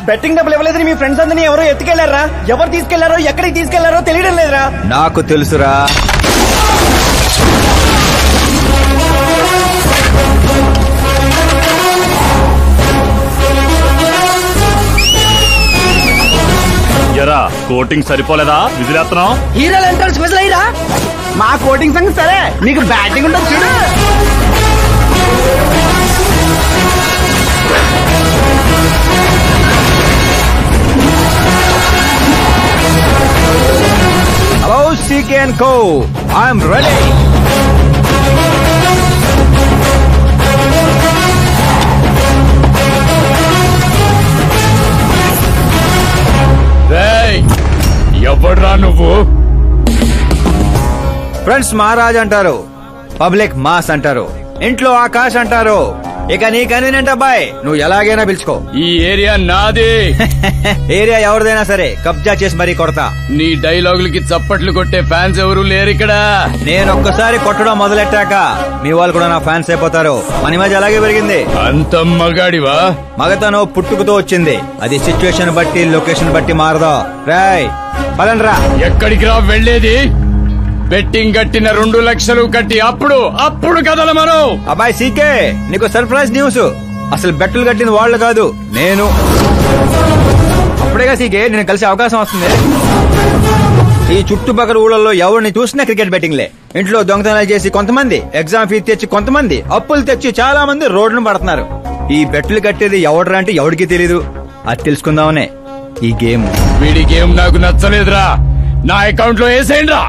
Betting డబ్బులు ఇవ్వలేదని మీ friends అందరినీ ఎవరో ఎత్తుకెళ్లారా? ఎవరు తీసుకెళ్లారో ఎక్కడికి తీసుకెళ్లారో తెలియడం లేదురా. నాకు తెలుసురా. ఎరా కోటింగ్ సరిపోలేదా? విజిలేస్తున్నాం. హీరోలు ఎంట్రన్స్ స్పెషల్ అయ్యిరా. మా కోటింగ్ సంగతి సరే, మీకు బ్యాటింగ్ ఉంటుంది చూడు. Hello CK and co, I'm ready. ఎవడ్రా నువ్వు? ఫ్రెండ్స్ మహారాజ్ అంటారు, పబ్లిక్ మాస్ అంటారు, ఇంట్లో ఆకాశ్ అంటారు. ఇక నీ కన్వీనియంట్ అబ్బాయి, నువ్వు ఎలాగైనా పిలుచుకో. ఈ ఏరియా నాది. ఏరియా ఎవరిదైనా సరే కబ్జా చేసి మరీ కొడతా. నీ డైలాగులకి చప్పట్లు కొట్టే ఫ్యాన్స్ ఎవరు లేరు ఇక్కడ. నేను ఒక్కసారి కొట్టడం మొదలెట్టాక మీ వాళ్ళు కూడా నా ఫ్యాన్స్ అయిపోతారు. మన మధ్య అలాగే పెరిగింది. అంత మగాడివా? మగతనం పుట్టుకుతో వచ్చింది, అది సిచ్యువేషన్ బట్టి లొకేషన్ బట్టి మారదా. రాయ్ పదండ్రా. ఎక్కడికి రా వెళ్ళేది? బెట్టింగ్ కట్టిన 2 లక్షలు కట్టి అప్పుడు కదల మనం. అబ్బాయి సీకే, నీకు సర్ప్రైజ్ న్యూస్. అసలు బెట్టులు కట్టిన వాళ్ళు కాదు, నేను. అప్పుడేగా సీకే నేను కలిసే అవకాశం వస్తుంది. ఈ చుట్టుపక్కల ఊళ్ళల్లో ఎవరిని చూసినా క్రికెట్ బెట్టింగ్లే. ఇంట్లో దొంగతనాలు చేసి కొంతమంది, ఎగ్జామ్ ఫీజు తెచ్చి కొంతమంది, అప్పులు తెచ్చి చాలా మంది రోడ్డును పడుతున్నారు. ఈ బెట్టులు కట్టేది ఎవడరా అంటే ఎవడికి తెలీదు. అది తెలుసుకుందామనే ఈ గేమ్. వీడి గేమ్ నాకు నచ్చలేదురా. నా అకౌంట్ లో వేసేయండి రా.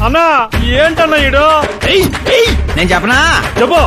అన్నా ఏంటన్నా ఈడు? నేను చెప్పనా? చెప్పు.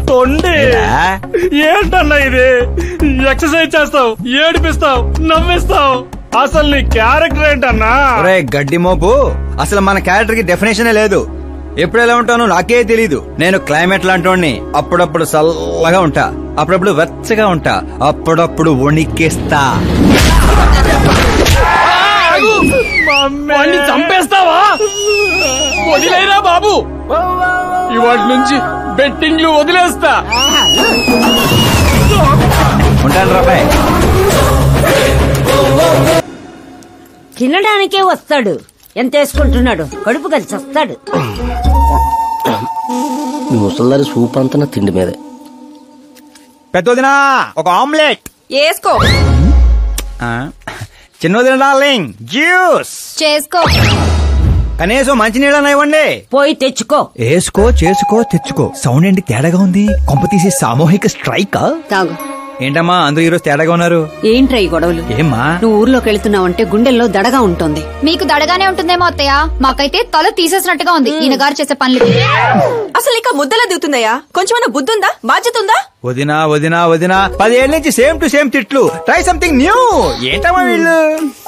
తొండి ఏంటన్నా ఇది? ఎక్సర్సైజ్ చేస్తావు, ఏడిపిస్తావు, నవ్విస్తావు. అసలు నీ క్యారెక్టర్ ఏంటన్నా? గడ్డి మోపు, అసలు మన క్యారెక్టర్ కి డెఫినేషనే లేదు. ఎప్పుడు ఎలా ఉంటానో నాకే తెలీదు. నేను క్లైమేట్ లాంటి అప్పుడప్పుడు చల్లగా ఉంటా, అప్పుడప్పుడు వెచ్చగా ఉంటా, అప్పుడప్పుడు వణికేస్తా. చంపేస్తావా? వదిలేరా బాబు, ఇవాటి నుంచి బెట్టింగ్లు వదిలేస్తా. ఉంటాను రాబాయ్. తినడానికే వస్తాడు, ఎంత వేసుకుంటున్నాడు, కడుపు కలిసి వస్తాడు. ముసల్దారి సూప్ అంతా తిండి మీదే. పెద్దదినా ఒక ఆమ్లెట్ వేసుకో. చిన్నదిన డార్లింగ్ జ్యూస్ చేసుకో. కనీసం మంచినీళ్ళన్నా ఇవ్వండి. పోయి తెచ్చుకో. వేసుకో, చేసుకో, తెచ్చుకో. సౌండ్ ఏంటి తేడాగా ఉంది? కొంప తీసి సామూహిక స్ట్రైక్. తాగు. ఏంటమ్మా అందరూ ఈరోజు తేడాగా ఉన్నారు? ఏంట్రా ఈ గొడవలు? ఏమ్మా నువ్వు ఊర్లోకి వెళ్తున్నావంటే గుండెల్లో దడగా ఉంటుంది. మీకు దడగానే ఉంటుందేమో అత్తయ్య, మాకైతే తల తీసేసినట్టుగా ఉంది ఈయన గారు చేసే పనులు. అసలు ఇక ముద్దలా దిగుతుందయ్యా? కొంచెమన్నా బుద్ధుందా, బాధ్యత ఉందా? వదినా వదినా వదినా 10 ఏళ్ళ నుంచి సేమ్ టు సేమ్ తిట్లు. Try something new. ఏంటమ్మా వీళ్ళు?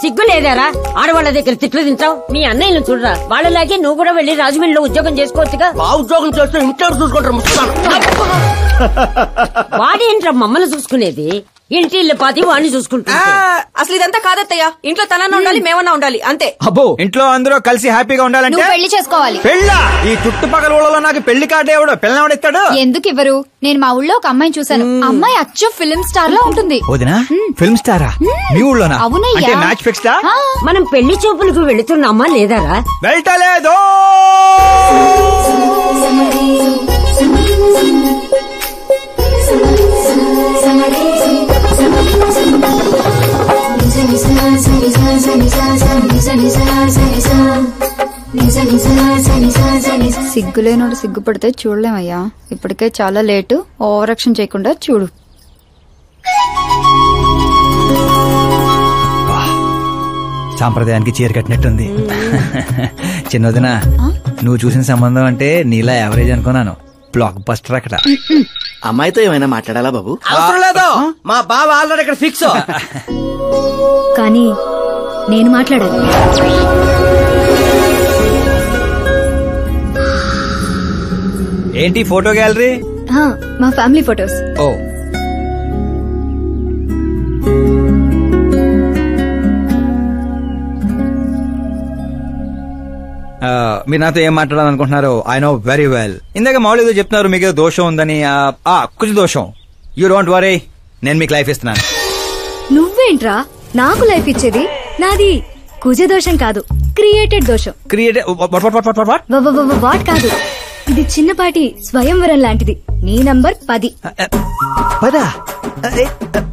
సిగ్గు లేదారా ఆడవాళ్ళ దగ్గర తిట్లు తింటావు? మీ అన్నయ్యను చూడరా, వాళ్ళలాగే నువ్వు కూడా వెళ్లి రాజమండ్రిలో ఉద్యోగం చేసుకోవచ్చుగా. ఉద్యోగం చేస్తే ఇంట్లో చూసుకుంటారు. వాడేంట్రా మమ్మల్ని చూసుకునేది? ఇంటి ఇల్లు పాతి వాడిని చూసుకుంటా. అసలు ఇదంతా కాదత్తయ్య. ఇంట్లో తనన్నా ఉండాలి, మేమన్నా ఉండాలి, అంతే. అబ్బో, ఇంట్లో అందరూ కలిసి హ్యాపీగా ఉండాలంటే నువ్వు పెళ్లి చేసుకోవాలి. పెళ్ళా? ఈ చుట్టుపక్కల ఊళ్ళలో నాకు పెళ్లి కార్డు ఎవడు పిల్లవాడిస్తాడు? ఎందుకు ఇవ్వరు? నేను మా ఊళ్ళో ఒక అమ్మాయిని చూశాను. అమ్మాయి అచ్చు ఫిల్మ్ స్టార్ లా ఉంటుంది. వదినా ఫిల్మ్ స్టారా? మీ ఊళ్ళోనా? అవునయ్యా. అంటే మ్యాచ్ ఫిక్స్డా? మనం పెళ్లి చూపులకు వెళుతున్నామా లేదారా? వెళ్ళటలేదు. సిగ్గులేనోడు సిగ్గుపడితే చూడలేమయ్యా. ఇప్పటికే చాలా లేటు. ఓవరాక్షన్ చేయకుండా చూడు. సాంప్రదాయానికి చీర కట్టినట్టుంది. చిన్నదిన నువ్వు చూసిన సంబంధం అంటే నీలా యావరేజ్ అనుకున్నాను. బ్లాక్ బస్టర్ అక్కడ. అమ్మాయితో ఏమైనా మాట్లాడాలా బాబు? అవసరం లేదు, మా బావ ఆల్రెడీ ఇక్కడ ఫిక్స్. కానీ నేను మాట్లాడాలి. ఏంటి ఫోటో గ్యాలరీ? మా ఫ్యామిలీ ఫొటోస్. ఓ, మీరు నాతో ఏం మాట్లాడాలనుకుంటున్నారు? I know very well. ఇందాక మామూలు ఏదో చెప్తున్నారు, మీకు ఏదో దోషం ఉందని. కుజ దోషం. యూ డోంట్ వరీ, నేను మీకు లైఫ్ ఇస్తున్నాను. నువ్వేంట్రా నాకు లైఫ్ ఇచ్చేది? నాది కుజ దోషం కాదు, క్రియేటెడ్ దోషం. క్రియేటెడ్ వాట్ కాదు, ఇది చిన్నపాటి స్వయంవరం లాంటిది. నీ నంబర్ 10. పదా?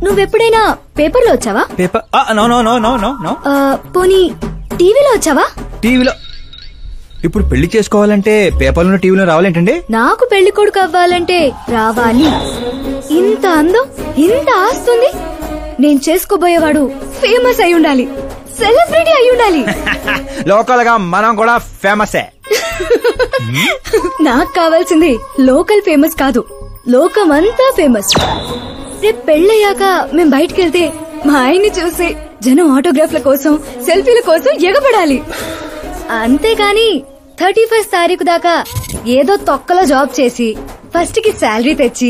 నువ్వెప్పుడైనా పేపర్లో వచ్చావా? Paper? No no no no no no. పోనీ టీవీలో వచ్చావా? టీవీలో? ఇప్పుడు పెళ్లి చేసుకోవాలంటే పేపర్లో టీవీలో రావాలేంటండి? నాకు పెళ్లి కొడుకు అవ్వాలంటే రావాలి. ఇంత అందం, ఇంత ఆస్తుంది. నేను చేసుకోబోయేవాడు ఫేమస్ అయి ఉండాలి, సెలబ్రిటీ అయి ఉండాలి. లోకల్ గా మనం కూడా ఫేమసే. నాకు కావాల్సింది లోకల్ ఫేమస్ కాదు, లోకమంతా ఫేమస్. రేపు పెళ్ళయ్యాక మేం బయటకెళ్తే మా ఆయన్ని చూసి జనం ఆటోగ్రాఫ్ల కోసం, సెల్ఫీల కోసం ఎగబడాలి. అంతేగాని 31st తారీఖు దాకా ఏదో తొక్కలో జాబ్ చేసి ఫస్ట్ కి శాలరీ తెచ్చి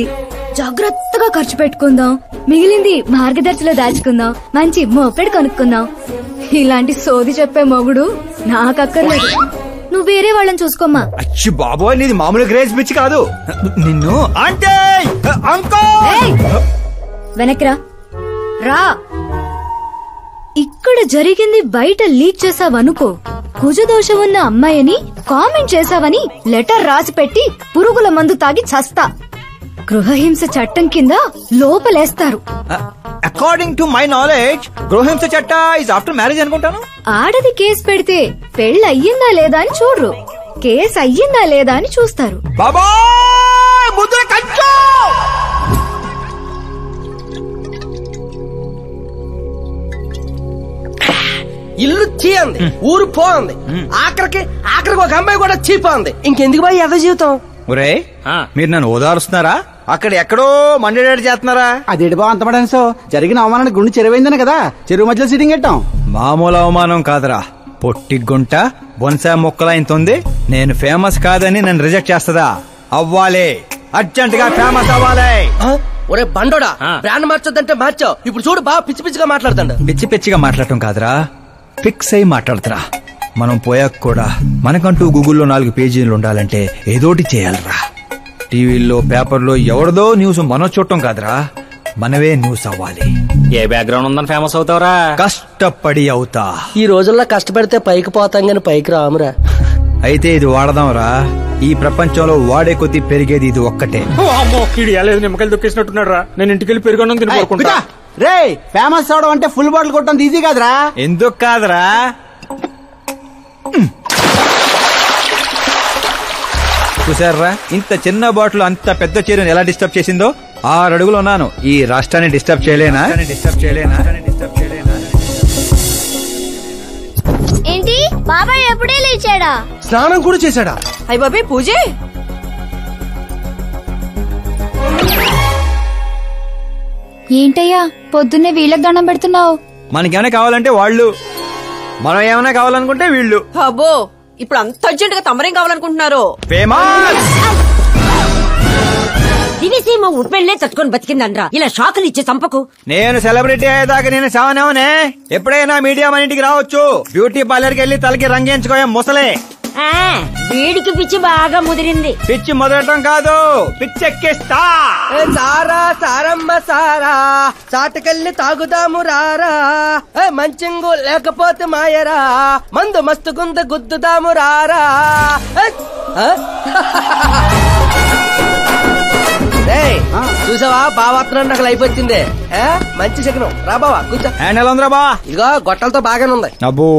జాగ్రత్తగా ఖర్చు పెట్టుకుందాం, మిగిలింది మార్గదర్శిలో దాచుకుందాం, మంచి మోపెడు కొనుక్కుందాం. ఇలాంటి సోది చెప్పే మొగుడు నాకక్కర్లేదు. నువ్వు వేరే వాళ్ళని చూసుకోమ్మా. అచ్చి బాబోయ్, నీది మామూలు గ్రేజ్ పిచ్చి కాదు. నిన్ను అంటే వెనక్రా రా. ఇక్కడ జరిగింది బయట లీక్ చేసావనుకో, కుజదోషం ఉన్న అమ్మాయిని కామెంట్ చేసావని లెటర్ రాసి పెట్టి పురుగుల మందు తాగి చస్తా. గృహహింస చట్టం కింద లోపలేస్తారు. అకార్డింగ్ టు మై నాలెడ్జ్ గృహహింస చట్ట ఇస్ ఆఫ్టర్ మ్యారేజ్ అనుకుంటాను. ఆడది కేసు పెడితే పెళ్లి అయ్యిందా లేదా అని చూడరు, కేసు అయ్యిందా లేదా అని చూస్తారు. బాబోయ్, ముద్ర కంచు! ఇల్లు చీ అంది, ఊరు పో అంది, ఆఖరికి ఒక అమ్మాయి కూడా చీపోంది. ఇంకెందుకు బాయ్ ఎద జీవితం? ఒరే, మీరు నన్ను ఓదారుస్తున్నారా? అక్కడ ఎక్కడో మండేడాడు చేస్తున్నారా? అదేటి బావ అంత పడాను. జరిగిన అవమానానికి గుండె చెరువైందనే కదా చెరువు మధ్యలో సిట్టింగ్ పెట్టాం. మామూలు అవమానం కాదురా, పొట్టి గుంట బొన్సా మొక్కలా ఇంతుంది. నేను ఫేమస్ కాదని నన్ను రిజెక్ట్ చేస్తుందా? అవ్వాలి, అర్జెంట్ గా ఫేమస్ అవ్వాలి. ఒరే బండోడా, బ్రాండ్ మార్చొద్దంటే మార్చావు. ఇప్పుడు చూడు బాగా పిచ్చి పిచ్చిగా మాట్లాడుతాడు. పిచ్చి పిచ్చిగా మాట్లాడటం కాదురా, ఫిక్స్ అయి మాట్లాడుతురా. మనం పోయాక కూడా మనకంటూ గూగుల్లో 4 పేజీలు ఉండాలంటే ఏదోటి చేయాలరా. టీవీల్లో పేపర్లో ఎవరిదో న్యూస్ మనం చూడటం కాదురా, మనవే న్యూస్ అవ్వాలి. ఏ బ్యాక్గ్రౌండ్ ఉందని ఫేమస్ అవుతావురా? కష్టపడి అవుతా. ఈ రోజుల్లో కష్టపడితే పైకి పోతాం గాని పైకి రామురా. అయితే ఇది వాడదాంరా. ఈ ప్రపంచంలో వాడే కొద్ది పెరిగేది ఇది ఒక్కటే. నిమ్మకాయలు దొక్కేసినట్టున్నాడు రా. నేను ఇంటికి వెళ్ళి పెరుగొన్నం తిని కోరుకుంటా. రే, ఫేమస్ అవడం అంటే ఫుల్ బాటిల్ కొట్టడం ఈజీ కాదురా. ఎందుకు కాదురా? చూసారా, ఇంత చిన్న బాటిల్ అంత పెద్ద చీరను ఎలా డిస్టర్బ్ చేసిందో. 6 అడుగులు ఉన్నాను, ఈ రాష్ట్రాన్ని డిస్టర్బ్ చేయలేనా? ఏంటి బాబాయ్ ఎప్పుడే లేచాడా? స్నానం కూడా చేశాడా? అయ్య బాబాయ్ పూజే. ఏంటి బాబాయ్ ఎప్పుడే లేచాడా? స్నానం కూడా చేశాడా? అయ్య బాబాయ్ పూజే. అయ్య బాబాయ్ పూజే. అయ్య బాబాయ్ పూజే. అయ్య బాబాయ్ పూజే. అయ్య బాబాయ్ పూజే. అయ్య బాబాయ్ పూజే. అయ్య బాబాయ్ పూజే. ఏంటయ్యా పొద్దున్నే వీళ్ళకి దండం పెడుతున్నావు? మనకేమైనా కావాలంటే వాళ్ళు, మనం ఏమైనా కావాలనుకుంటే వీళ్ళు. అబ్బో ఇప్పుడు అంత అర్జెంట్ గా తమరేం కావాలనుకుంటున్నారు? ఫేమస్ దివిసీమ ఉప్పెళ్లే తట్టుకొని బతికిందనరా, ఇలా షాకులు ఇచ్చే చంపకు. నేను సెలబ్రిటీ అయ్యేదాకా నేను సావనేవనే. ఎప్పుడైనా మీడియా మన ఇంటికి రావచ్చు. బ్యూటీ పార్లర్ కి వెళ్ళి తలకి రంగేయించుకోయా ముసలే. వీడికి పిచ్చి బాగా ముదిరింది. పిచ్చి మొదలటం కాదు, పిచ్చెక్కిస్తా. సారా సారమ్మ సారా, చాటకెళ్ళి తాగుదాము రారా. మంచింగు లేకపోతే మాయరా, మందు మస్తు గుంద గుద్దుదాము రారా. చూసావా బావాత్రం నాకు లైఫ్ వచ్చింది. మంచి శకనం. రా బావా కూర్చో. హ్యాండ్ ఎలా ఉందిరా బా? ఇదిగో గొట్టలతో బాగానే ఉంది. అబ్బో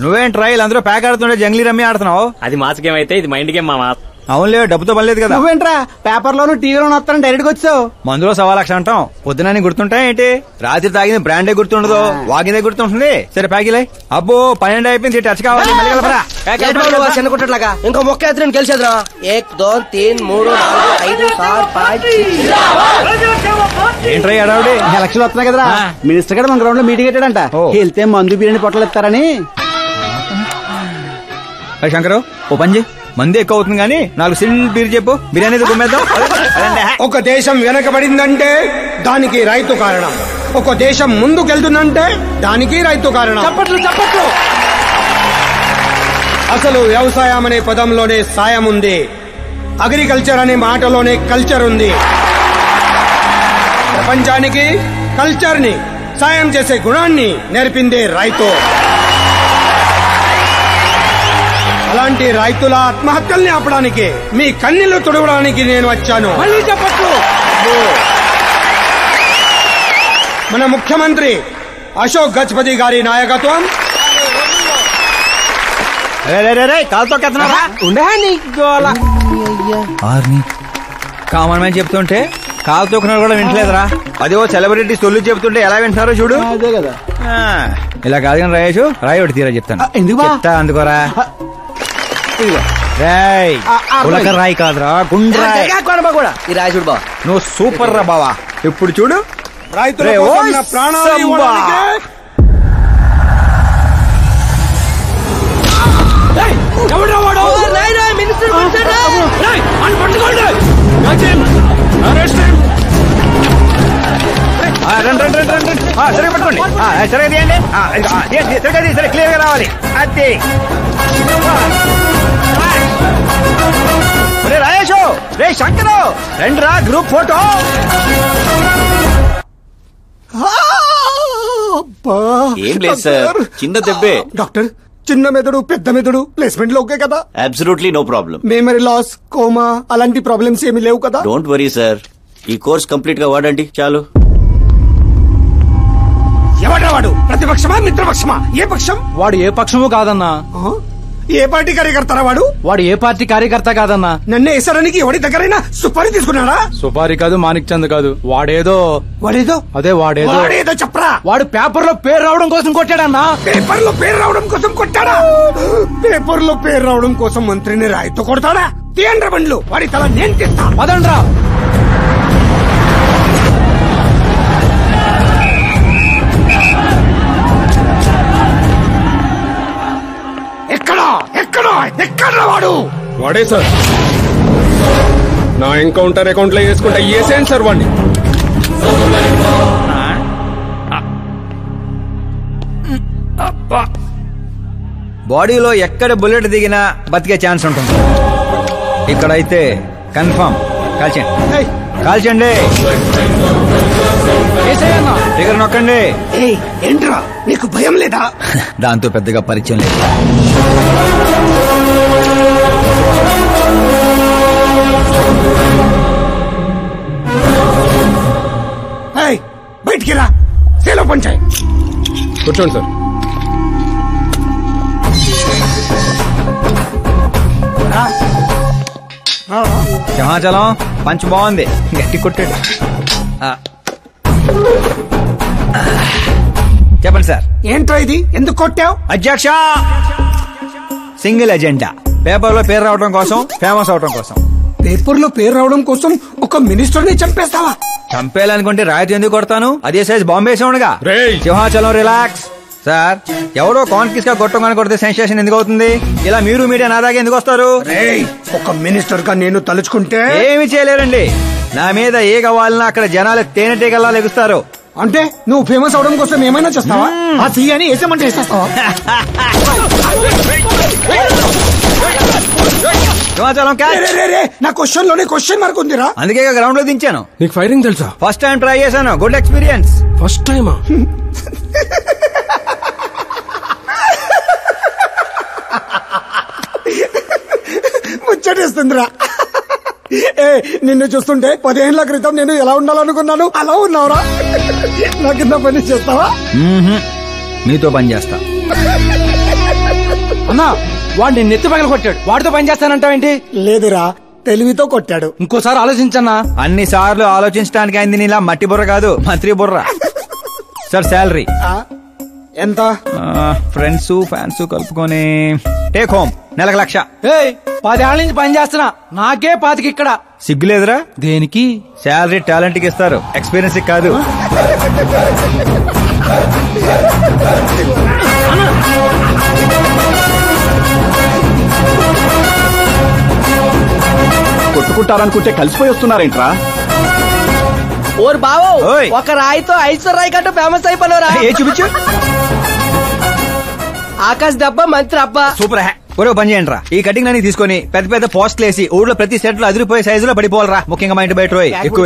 నువ్వేం ట్రైల్ అందరూ ప్యాక్ ఆడుతుండే జంగ్లీ రమ్మి ఆడుతున్నావు. అది మాస్ గేమ్ అయితే ఇది మైండ్ గేమ్ మామా. అవునులే, డబ్బుతో పనిలేదు కదా. నువ్వేంట్రా పేపర్ లోను టీవీలోను వస్తాను డైరెక్ట్ గా వచ్చావు. మందులో 1,00,000 అంటాం. పొద్దునని గుర్తుంటాయి ఏంటి? రాత్రి తాగింది బ్రాండే గుర్తుండదు, వాగిందే గుర్తుంటుంది. సరే ప్యాకిలే. అబ్బో 12 అయిపోయింది, టచ్ కావాలి. చిన్న కుట్టట్లాగా ఇంకో మొక్క ఎత్తున గెలిచేద్రా. 1 2 3 4 5 6 5 ఏంట్రై అడావుడి? ఎలక్షన్ వస్తున్నాయి కదరా, మినిస్టర్ గారు మన గ్రౌండ్ లో మీటింగ్ పెట్టాడంట. వెళ్తే మందు బిర్యానీ పొట్టలు ఇస్తారని. శంకరు ఓ పంజి, మంది ఎక్కువ అవుతుంది కానీ 4 సిల్ బీర్ చెప్పు, బిర్యానీ గుమ్మేద్దాం. ఒక దేశం వెనకబడిందంటే దానికి రైతు కారణం. ఒక దేశం ముందుకెళ్తుందంటే దానికి రైతు కారణం. చప్పట్లు. అసలు వ్యవసాయం అనే పదంలోనే సాయం ఉంది. అగ్రికల్చర్ అనే మాటలోనే కల్చర్ ఉంది. ప్రపంచానికి కల్చర్ ని, సాయం చేసే గుణాన్ని నేర్పిందే రైతు. అలాంటి రైతుల ఆత్మహత్యల్ని ఆపడానికి, మీ కన్నీళ్లు తుడవడానికి నేను వచ్చాను. మళ్ళీ చెప్పట్లు. మన ముఖ్యమంత్రి అశోక్ గజపతి గారి నాయకత్వం. కాలుతో కామన్ మ్యాన్ చెప్తుంటే కాలు తొక్కున్నారు కూడా వింటలేదురా. అదే సెలబ్రిటీ సొల్లు చెప్తుంటే ఎలా వింటున్నారో చూడు. అదే కదా. ఇలా కాదు కానీ రాయేషు, రాయి ఒకటి తీరా చెప్తాను. ఎందుకు అందుకోరా? రాయి కాదురా, గుండ్రాయి. కూడా ఈ రాజుడు బావ నువ్వు సూపర్ రా బావా. ఇప్పుడు చూడు, రైతుల కోసం నా ప్రాణాలు ఇవ్వడానికి. సరే పట్టుకోండి, సరే తీయండి. సరే క్లియర్ గా రావాలి. అది రాయేషు, రే శంకరు రండి రా, గ్రూప్ ఫోటో. ఏం లేదు సార్, చిన్న దెబ్బే. డాక్టర్, చిన్న మెదడు పెద్ద మెదడు ప్లేస్మెంట్ లో ఓకే కదా? Absolutely no problem. Memory loss, coma అలాంటి ప్రాబ్లమ్స్ ఏమీ లేవు కదా? డోంట్ వరీ సార్, ఈ కోర్స్ కంప్లీట్ గా వాడండి చాలు. ఎవడ్రా వాడు? ప్రతిపక్షమా మిత్రపక్షమా? ఏ పక్షం వాడు? ఏ పక్షము కాదన్నా. ఏ పార్టీ కార్యకర్తారా వాడు? వాడు ఏ పార్టీ కార్యకర్త కాదన్నా. నన్ను వేసడానికి ఎవడి దగ్గరైనా సుపారీ తీసుకున్నాడా? సుపారీ కాదు, మాణిక్ చంద్ కాదు. వాడేదో అదే వాడేదో చెప్పరా. వాడు పేపర్ లో పేరు రావడం కోసం కొట్టాడన్నా. పేపర్ లో పేరు రావడం కోసం కొట్టాడా? పేపర్ లో పేరు రావడం కోసం మంత్రిని రాయితో కొడతాడా? తీయండ్ర బండ్లు, వాడి తల నేను తీస్తా. పదండ్రా. ఎక్కడ వాడు? వాడే సార్, నా ఎన్కౌంటర్ అకౌంట్ లో వేసుకుంటా వేసేయండి సార్ వాడిని. బాడీలో ఎక్కడ బుల్లెట్ దిగినా బతికే ఛాన్స్ ఉంటుంది. ఇక్కడైతే కన్ఫర్మ్. కాల్చండి, కాల్చండి. దగ్గర నొక్కండి. ఏంట్రా నీకు భయం లేదా? దాంతో పెద్దగా పరిచయం లేదు. బయటికి రా, సేలో పంచాయి. కూర్చోండి సార్. సింహాచలం పంచ్ బాగుంది, గట్టి కొట్టాడు. చెప్పండి సార్. ఏంట్రా ఇది? ఎందుకు కొట్టావు? అధ్యక్ష, సింగిల్ ఎజెండా. పేపర్ లో పేరు రావడం కోసం, ఫేమస్ అవడం కోసం. పేపర్ లో పేరు రావడం కోసం ఒక మినిస్టర్ ని చంపేస్తావా? చంపేయాలనుకుంటే రాయితీ ఎందుకు కొడతాను? అదే సైజ్ బాంబే సౌండ్గా. రేయ్. సింహాచలం రిలాక్స్. సార్, ఎవడో కాన్ఫిస్ గా కొట్టగానే కొడితే సెన్సేషన్ ఎందుకు అవుతుంది? ఇలా మీరు మీడియా నా దాకా ఎందుకు వస్తారు? రేయ్, ఒక మినిస్టర్ గా నేను తలుచుకుంటే ఏమి చేయలేరండి. నా మీద ఏ కావాలన్నా అక్కడ జనాలు తేనెటీగల్లా లెగుస్తారు. అంటే నువ్వు ఫేమస్ అవడం కోసం ఏమైనా చేస్తావా? ఆ సీఎని వేసేమంటే వేసేస్తావా? సింహాచలం క్యాచ్. రే, రే, రే, నా క్వశ్చన్ లోనే క్వశ్చన్ మార్క్ ఉందిరా. అందుకే గ్రౌండ్ లో దించాను. నీకు ఫైరింగ్ తెలుసా? ఫస్ట్ టైం ట్రై చేశాను. Good experience. ఫస్ట్ టైమా? ముచ్చటేస్తుందిరా. ఏ, నిన్ను చూస్తుంటే 10 ఏళ్ల క్రితం నేను ఎలా ఉండాలనుకున్నాను అలా ఉన్నావురా. నా కింద పని చేస్తావా? మీతో పని చేస్తా. అన్నా వాడిని నెత్తి పగల కొట్టాడు, వాడితో పని చేస్తానంటావేంటి? లేదురా, తెలివితో కొట్టాడు. ఇంకోసారి ఆలోచించన్నా. అన్ని సార్లు ఆలోచించడానికి అయింది నీలా మట్టి బుర్ర కాదు, మంత్రి బుర్ర. సార్ శాలరీ ఎంత? ఫ్రెండ్స్ ఫ్యాన్స్ కలుపుకొని టేక్ హోమ్ నెలకు 1,00,000. 10 ఏళ్ల నుంచి పని చేస్తున్నా, నాకే 25 ఇక్కడ. సిగ్గులేదురా? దేనికి? శాలరీ టాలెంట్ కి ఇస్తారు, ఎక్స్పీరియన్స్ కాదు. కొట్టుకుంటారనుకుంటే కలిసిపోయి వస్తున్నారేంట్రా? ఓర్ బావో, ఓయ్. ఒక రాయితో ఐశ్వర్య కంటూ ఫేమస్ అయిపోయినరా? ఏ చూపించు. ఆకాశ్ దెబ్బ మంత్రి అబ్బా. సూపర్ హ్యా. ఒరే పని చేయండి రా, ఈ కటింగ్ అన్ని తీసుకొని పెద్ద పెద్ద పోస్టులు వేసి ఊళ్ళో ప్రతి సెట్ లో అదిరిపోయే సైజులో పడిపోవాలరా. ముఖ్యంగా మా ఇంటి బయట ఎక్కువ